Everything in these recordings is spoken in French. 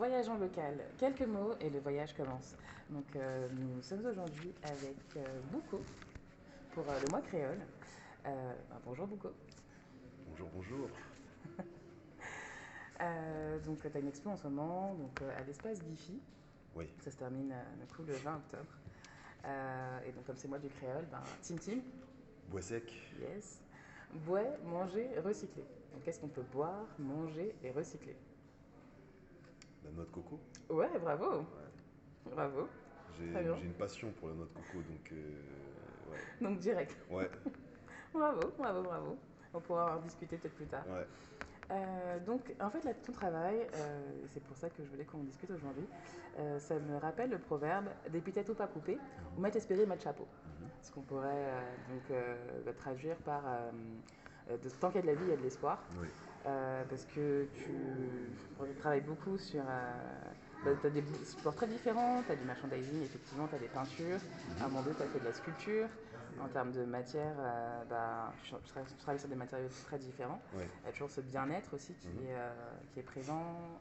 voyage en local, quelques mots et le voyage commence. Nous sommes aujourd'hui avec Bouco pour le mois créole. Bonjour Bouco. Bonjour, bonjour. Tu as une expo en ce moment à l'espace Bifi. Oui, Ça se termine du coup le 20 octobre. Comme c'est moi du créole, Tim Tim, bois sec, yes. Boire, manger, recycler. Donc qu'est-ce qu'on peut boire, manger et recycler? la noix de coco. Ouais, bravo, Ouais. bravo. Très bien. J'ai une passion pour la noix de coco, donc ouais. Donc direct. Ouais, Bravo, bravo, bravo. On pourra en discuter peut-être plus tard. ouais. En fait, là, ton travail, c'est pour ça que je voulais qu'on discute aujourd'hui, ça me rappelle le proverbe d'épithète pas coupé, ou Mhm, met espérer, met chapeau. mhm. Ce qu'on pourrait traduire par tant qu'il y a de la vie, il y a de l'espoir. Oui, Parce que tu travailles beaucoup sur. Tu as des sports très différents, tu as du merchandising, effectivement, tu as des peintures. À un mhm, moment donné, tu as fait de la sculpture. En termes de matière, tu travailles sur des matériaux très différents. ouais. Il y a toujours ce bien-être aussi Mhm, qui est présent.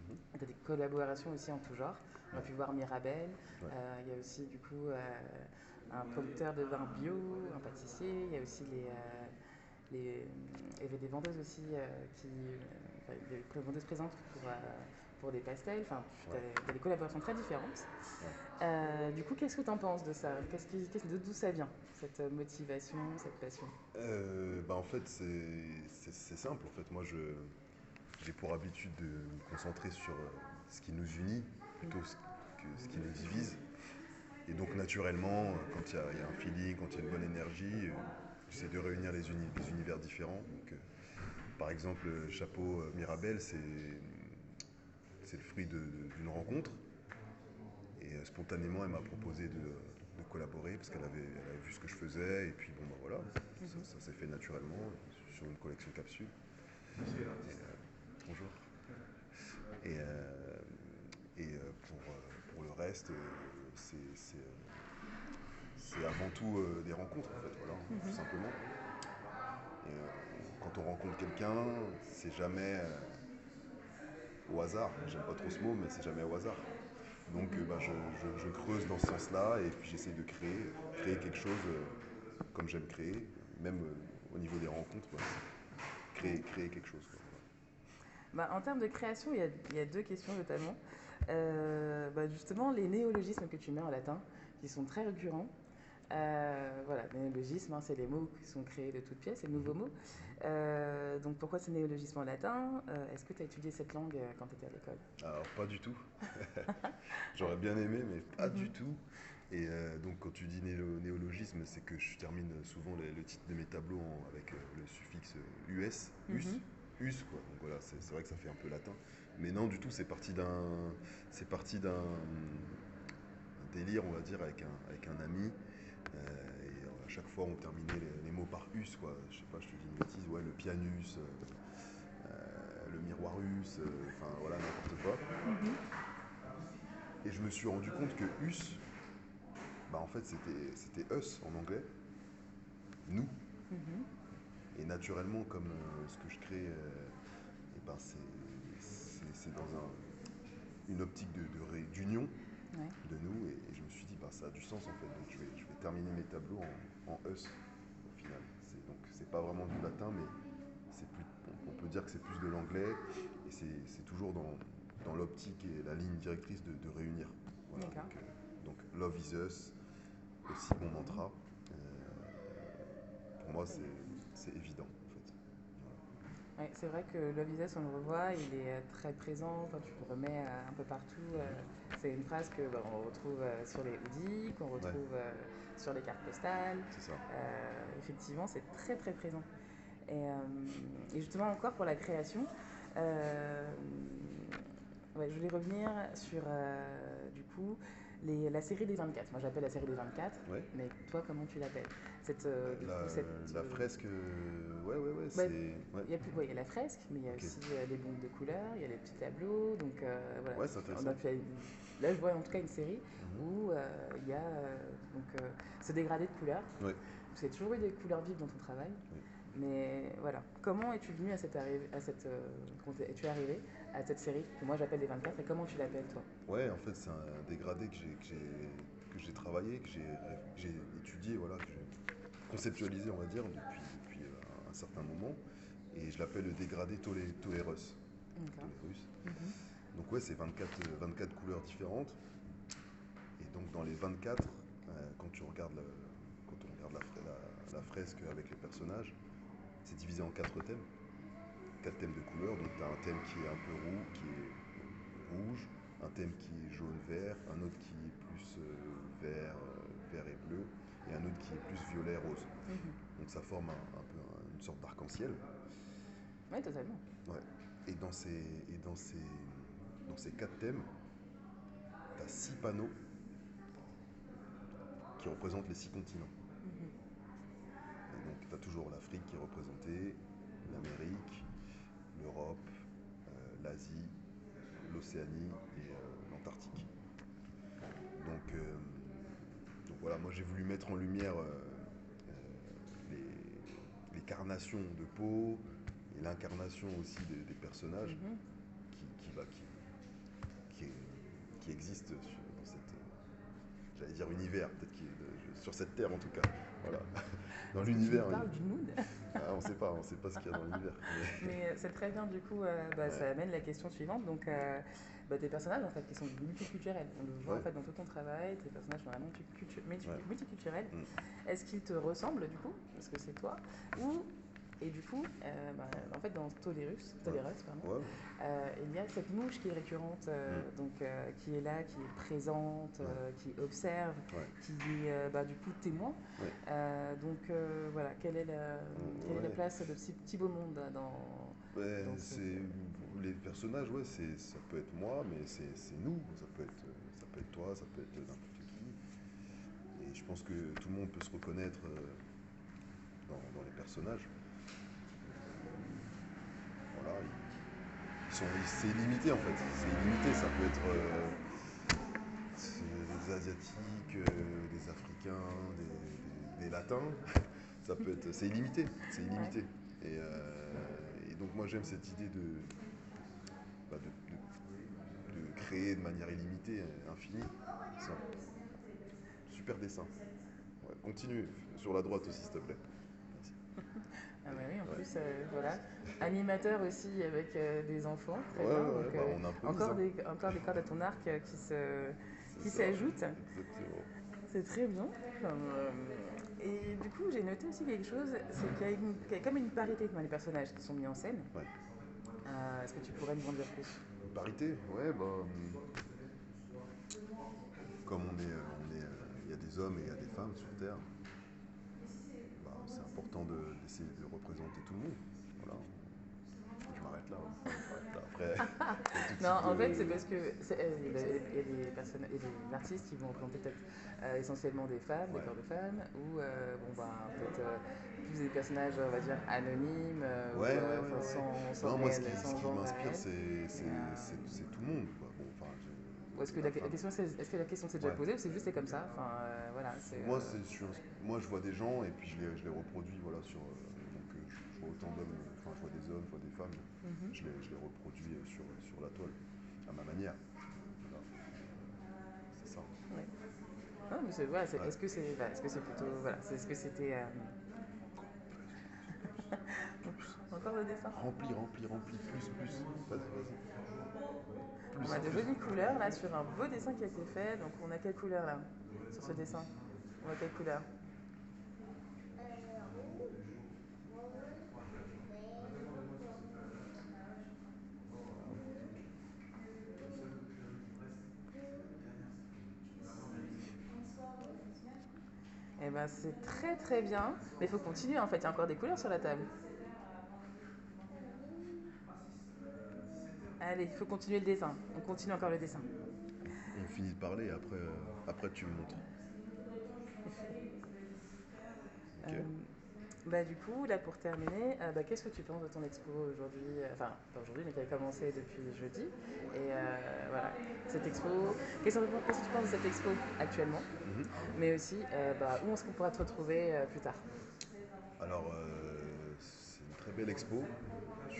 mhm. Tu as des collaborations aussi en tout genre. On a Ouais, pu voir Mirabel. ouais. Il y a aussi du coup un producteur de vin bio, un pâtissier. Il y a aussi il y avait des vendeuses aussi des vendeuses présentes pour des pastels. Enfin, tu Ouais, as des collaborations très différentes. ouais. Du coup, qu'est-ce que tu en penses de ça? D'où ça vient, cette motivation, cette passion? En fait, c'est simple. En fait, j'ai pour habitude de me concentrer sur ce qui nous unit plutôt que ce qui nous divise. Et donc, naturellement, il y a un feeling, quand il y a une bonne énergie, j'essaie de réunir les univers différents. Par exemple, le chapeau Mirabel, c'est le fruit d'une rencontre. Et spontanément, elle m'a proposé de collaborer parce elle avait vu ce que je faisais. Et puis, bon, bah voilà, ça s'est fait naturellement sur une collection capsule. Bonjour. Et, euh, pour le reste, c'est avant tout des rencontres, en fait, voilà, tout simplement. Et quand on rencontre quelqu'un, c'est jamais au hasard. J'aime pas trop ce mot, mais c'est jamais au hasard. Donc je creuse dans ce sens-là et puis j'essaie de créer quelque chose comme j'aime créer, même au niveau des rencontres, quoi. Ouais. Créer quelque chose, quoi. En termes de création, il y a deux questions notamment. Justement, les néologismes que tu mets en latin, qui sont très récurrents. Voilà, les néologismes, c'est les mots qui sont créés de toutes pièces, les nouveaux Mhm, mots. mhm. Donc pourquoi ces néologismes en latin? Est-ce que tu as étudié cette langue quand tu étais à l'école? Alors pas du tout. J'aurais bien aimé, mais pas du Mhm. tout. Et donc quand tu dis néologisme, c'est que je termine souvent le titre de mes tableaux avec le suffixe Mhm. us quoi. Donc voilà, c'est vrai que ça fait un peu latin. Mais non, du tout, c'est parti d'un délire, on va dire, avec un ami. Et à chaque fois, on terminait les mots par us, quoi. Je sais pas, je te dis une bêtise, ouais, le pianus, le miroirus, enfin voilà, n'importe quoi. Et je me suis rendu compte que us, en fait, c'était us en anglais, nous. Mhm. Et naturellement, comme ce que je crée, c'est dans une optique d'union Ouais. de nous. Et je me suis dit, ça a du sens en fait. Donc je vais terminer mes tableaux en us au final. Donc c'est pas vraiment du latin, mais on peut dire que c'est plus de l'anglais. Et c'est toujours dans l'optique et la ligne directrice de réunir. Voilà, D'accord. donc Love is Us, aussi mon mantra. Euh, pour moi, Très bien. c'est évident en fait. Ouais, c'est vrai que le visage, on le revoit, il est très présent quand tu le remets un peu partout. C'est une phrase que on retrouve sur les hoodies, qu'on Ouais, retrouve sur les cartes postales. c'est ça. Effectivement, c'est très très présent. Et justement, encore pour la création, euh, ouais, je voulais revenir sur du coup la série des 24. Moi, j'appelle la série des 24, Ouais. mais toi, comment tu l'appelles? Du coup, La fresque, ouais, ouais, ouais, bah, c'est. Ouais, ouais, il y a la fresque, mais il y a ok. aussi les bombes de couleurs, il y a les petits tableaux. Voilà, Ouais, c'est on intéressant. a fait, là, je vois en tout cas une série Mhm. où il y a ce dégradé de couleurs. Ouais, Parce qu'il y a toujours eu des couleurs vives dans ton travail, ouais. Mais voilà, comment es-tu venu quand es-tu arrivé à cette série que moi j'appelle les 24 et comment tu l'appelles toi? Ouais, en fait, c'est un dégradé que j'ai travaillé, que j'ai étudié, voilà, que j'ai conceptualisé, on va dire, depuis un certain moment. Et je l'appelle le dégradé Tolérus. D'accord. Tolérus. Mhm. Donc ouais, c'est 24 couleurs différentes. Et donc dans les 24, quand tu regardes, quand on regarde la fresque avec les personnages, c'est divisé en 4 thèmes. 4 thèmes de couleurs. Donc tu as un thème qui est un peu roux, qui est rouge, un thème qui est jaune-vert, un autre qui est plus vert et bleu, et un autre qui est plus violet-rose. Mhm. Donc ça forme une sorte d'arc-en-ciel. Oui, totalement. Ouais. Et dans ces 4 thèmes, tu as 6 panneaux qui représentent les 6 continents. Mhm. Et donc tu as toujours l'Afrique qui est représentée, l'Amérique, l'Europe, l'Asie, l'Océanie et l'Antarctique. Donc, euh, donc voilà, moi j'ai voulu mettre en lumière les carnations de peau et l'incarnation aussi des personnages Mhm. qui, bah, qui, est- qui existent dans cette, j'allais dire univers, peut-être sur cette terre en tout cas. Voilà. Dans Est-ce que tu nous l'univers, parles du mood? on sait pas ce qu'il y a dans l'univers. Mais Mais c'est très bien, du coup, ouais, ça amène la question suivante. Donc, tes personnages, en fait, qui sont multiculturels. On le voit, en ouais, fait, dans tout ton travail. Tes personnages sont vraiment ouais. multiculturels. Mm. Est-ce qu'ils te ressemblent, du coup, parce que c'est toi? Ou, et du coup, en fait, dans Ouais. Tolérus, pardon, Ouais. il y a cette mouche qui est récurrente, Mm. qui est là, qui est présente, Ouais. qui observe, Ouais. qui est du coup témoin. Ouais. Voilà, quelle est la Ouais. place de ce petit beau monde Ben, dans cette... les personnages, ouais, ça peut être moi, mais c'est nous. Ça peut être toi, ça peut être n'importe qui. Et je pense que tout le monde peut se reconnaître dans les personnages. Voilà, c'est illimité en fait. C'est illimité. Ça peut être des Asiatiques, des Africains, des Latins. Ça peut être, c'est illimité. C'est Ouais. illimité. Et donc moi j'aime cette idée bah, de créer de manière illimitée, infinie. C'est un super dessin. Ouais, continue sur la droite aussi, s'il te plaît. Merci. Ah bah oui, en Ouais. plus, voilà. Animateur aussi avec des enfants, très Ouais, bien. ouais, Donc, ouais, bah on improvise, hein. encore des cordes à ton arc C'est qui ça, s'ajoutent. exactement. C'est très bien. Et du coup, j'ai noté aussi quelque chose, c'est qu'il y a comme une parité dans les personnages qui sont mis en scène. Ouais. Est-ce que tu pourrais nous en dire plus? Une parité, ouais, bah, comme il y a des hommes et il y a des femmes sur Terre, bah, c'est important d'essayer de représenter tout le monde. Voilà, je m'arrête là, hein. Je m'arrête là. Après, il y a tout Non, type en fait, c'est de. parce que il y a des personnes, il y a des artistes qui vont représenter peut-être essentiellement des femmes, des Ouais, corps de femmes, ou peut-être plus des personnages, on va dire, anonymes, ouais, ouais, ouais, enfin, ouais. sans Non, moi, réel, ce sans qui genre m'inspire, réel. Et, c'est tout le monde, quoi. Bon, enfin, ou est-ce que la femme. est-ce que la question s'est déjà Ouais. posée ou c'est juste c'est comme ça? Enfin, voilà, Moi, moi, je vois des gens et puis je les reproduis, voilà, donc, je vois autant d'hommes, enfin, je vois des hommes, je vois des femmes, mhm, je les reproduis sur la toile, à ma manière. Voilà, c'est ça. ouais. Non, mais voilà, Ouais. est-ce que c'est plutôt, voilà, est-ce que c'était Plus. encore le dessin? Rempli, rempli, rempli, plus. Vas-y, vas-y. On Plus, a de plus. jolies couleurs là sur un beau dessin qui a été fait. Donc on a quelle couleur là sur ce dessin? On a quelle couleur? Eh ben c'est très très bien. Mais il faut continuer en fait, il y a encore des couleurs sur la table. Allez, il faut continuer le dessin. On continue encore le dessin. On finit de parler, après tu me montres. Ok. Euh, du coup, là pour terminer, qu'est-ce que tu penses de ton expo aujourd'hui? Enfin, pas aujourd'hui, mais qui a commencé depuis jeudi. Et voilà, cette expo. Qu'est-ce que tu penses de cette expo actuellement? Mhm. Mais aussi, où est-ce qu'on pourra te retrouver plus tard? Alors, belle expo. Je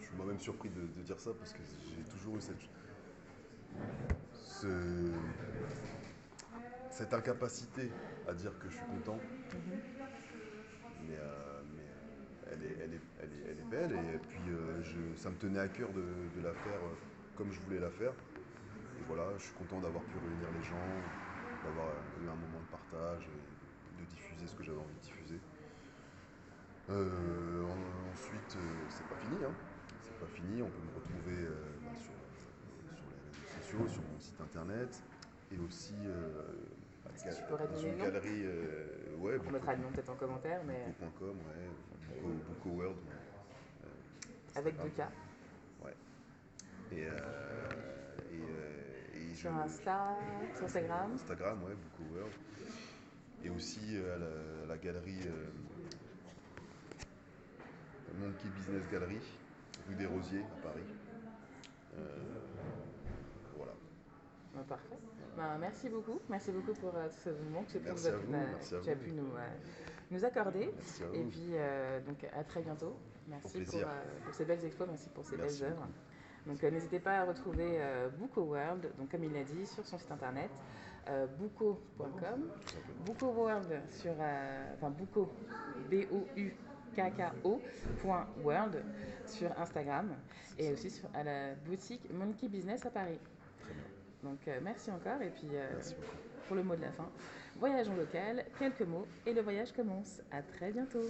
suis moi-même surpris de dire ça parce que j'ai toujours eu ce- cette incapacité à dire que je suis content, Mhm. mais elle est belle et puis ça me tenait à cœur de la faire comme je voulais la faire. Et voilà, je suis content d'avoir pu réunir les gens, d'avoir eu un moment de partage, et de diffuser ce que j'avais envie de diffuser. Ensuite, c'est pas fini, hein. C'est pas fini, on peut me retrouver sur les réseaux sociaux, sur mon site internet, et aussi Est-ce que tu pourrais dans donner une le nom? galerie, ouais, Donc, on mettra le nom peut-être en commentaire, mais buco.com, ouais, ok. Buco World, Avec deux Instagram, K. ouais. Et Sur Insta, sur Instagram. Instagram, ouais, Buco World. Et aussi à la galerie Monkey Business Gallery, rue des Rosiers à Paris. Voilà. Parfait. Ben, merci beaucoup pour tout ce moment que Merci à vous, merci à tu as vous. pu nous accorder. Merci à Et vous. puis, donc, à très bientôt. Au Merci plaisir. pour ces belles expos, merci pour ces Merci belles œuvres. beaucoup. Donc, n'hésitez pas à retrouver Buco World, donc, comme il l'a dit, sur son site internet, buco.com, Tout simplement. Buco World sur, enfin, Buco, BOUKKO.world sur Instagram C'est et ça. aussi à la boutique Monkey Business à Paris. Très bien. Donc merci encore et puis Merci beaucoup. pour le mot de la fin, voyageons local, quelques mots et le voyage commence. À très bientôt.